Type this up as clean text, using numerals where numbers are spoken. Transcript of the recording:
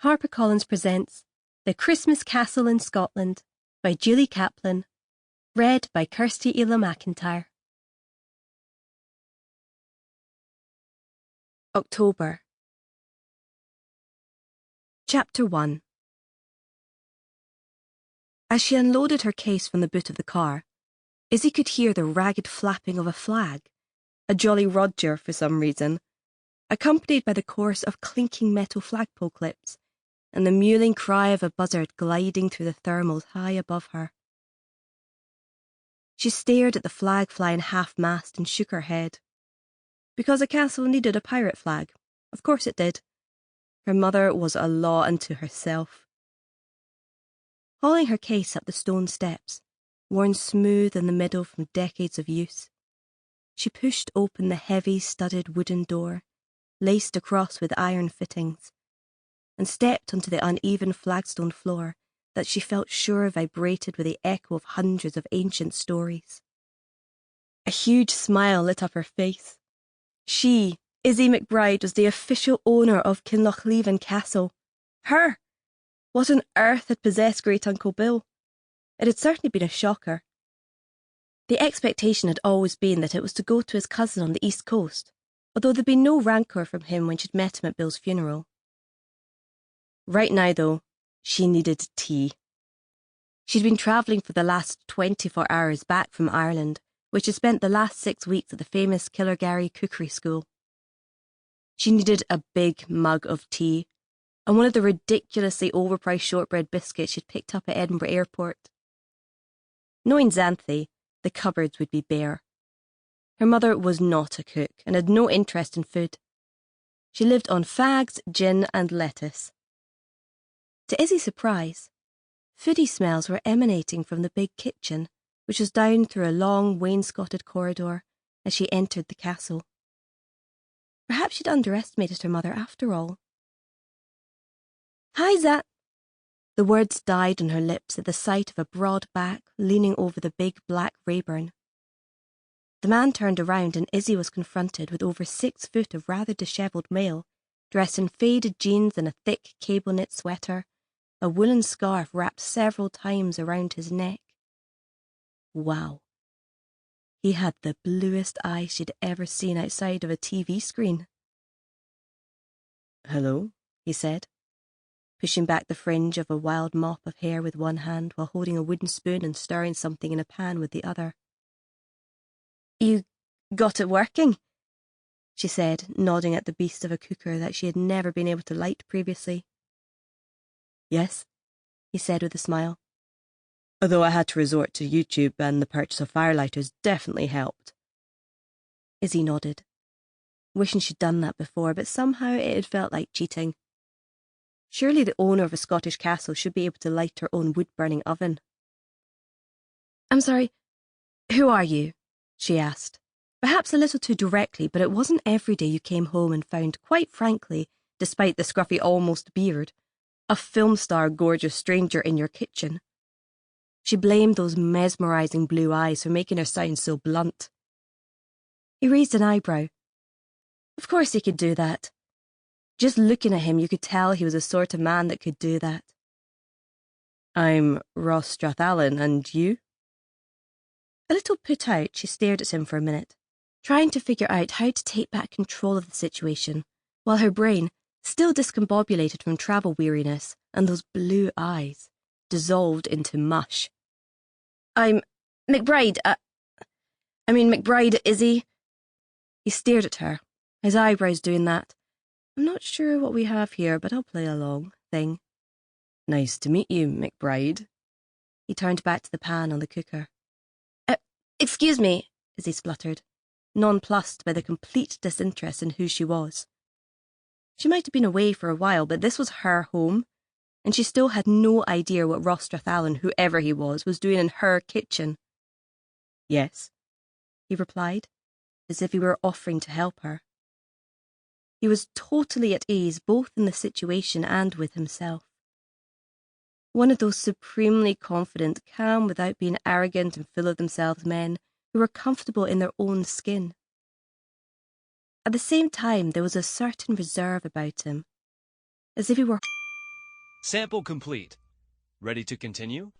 HarperCollins presents The Christmas Castle in Scotland by Julie Caplin, read by Kirsty Eila Mcintyre. October. Chapter 1. As she unloaded her case from the boot of the car, Izzy could hear the ragged flapping of a flag, a Jolly Roger for some reason, accompanied by the chorus of clinking metal flagpole clips and the mewling cry of a buzzard gliding through the thermals high above her. She stared at the flag flying half-mast and shook her head. Because a castle needed a pirate flag. Of course it did. Her mother was a law unto herself. Hauling her case up the stone steps, worn smooth in the middle from decades of use, she pushed open the heavy studded wooden door, laced across with iron fittings, and stepped onto the uneven flagstone floor that she felt sure vibrated with the echo of hundreds of ancient stories. A huge smile lit up her face. She, Izzy McBride, was the official owner of Kinlochleven Castle. Her! What on earth had possessed Great Uncle Bill? It had certainly been a shocker. The expectation had always been that it was to go to his cousin on the East Coast, although there'd been no rancour from him when she'd met him at Bill's funeral. Right now, though, she needed tea. She'd been travelling for the last 24 hours back from Ireland, which had spent the last 6 weeks at the famous Killargary Cookery School. She needed a big mug of tea, and one of the ridiculously overpriced shortbread biscuits she'd picked up at Edinburgh Airport. Knowing Xanthi, the cupboards would be bare. Her mother was not a cook and had no interest in food. She lived on fags, gin and lettuce. To Izzy's surprise, foodie smells were emanating from the big kitchen, which was down through a long wainscoted corridor as she entered the castle. Perhaps she'd underestimated her mother after all. "Hi, Zat!" The words died on her lips at the sight of a broad back leaning over the big black Rayburn. The man turned around and Izzy was confronted with over 6 foot of rather dishevelled male, dressed in faded jeans and a thick cable-knit sweater, a woolen scarf wrapped several times around his neck. Wow. He had the bluest eyes she'd ever seen outside of a TV screen. "Hello," he said, pushing back the fringe of a wild mop of hair with one hand while holding a wooden spoon and stirring something in a pan with the other. "You got it working?" she said, nodding at the beast of a cooker that she had never been able to light previously. "Yes," he said with a smile. "Although I had to resort to YouTube and the purchase of firelighters definitely helped." Izzy nodded, wishing she'd done that before, but somehow it had felt like cheating. Surely the owner of a Scottish castle should be able to light her own wood-burning oven. "I'm sorry, who are you?" she asked, perhaps a little too directly, but it wasn't every day you came home and found, quite frankly, despite the scruffy almost beard, a film star gorgeous stranger in your kitchen. She blamed those mesmerising blue eyes for making her sound so blunt. He raised an eyebrow. Of course he could do that. Just looking at him you could tell he was the sort of man that could do that. "I'm Ross Adair, and you?" A little put out, she stared at him for a minute, trying to figure out how to take back control of the situation, while her brain, still discombobulated from travel weariness and those blue eyes, dissolved into mush. "I'm McBride, McBride, Izzy." He stared at her, his eyebrows doing that "I'm not sure what we have here, but I'll play along" thing. "Nice to meet you, McBride." He turned back to the pan on the cooker. Excuse me," Izzy spluttered, nonplussed by the complete disinterest in who she was. She might have been away for a while, but this was her home, and she still had no idea what Ross Adair, whoever he was doing in her kitchen. "Yes," he replied, as if he were offering to help her. He was totally at ease both in the situation and with himself. One of those supremely confident, calm without being arrogant and full of themselves men who were comfortable in their own skin. At the same time, there was a certain reserve about him, as if he were Sample complete. Ready to continue?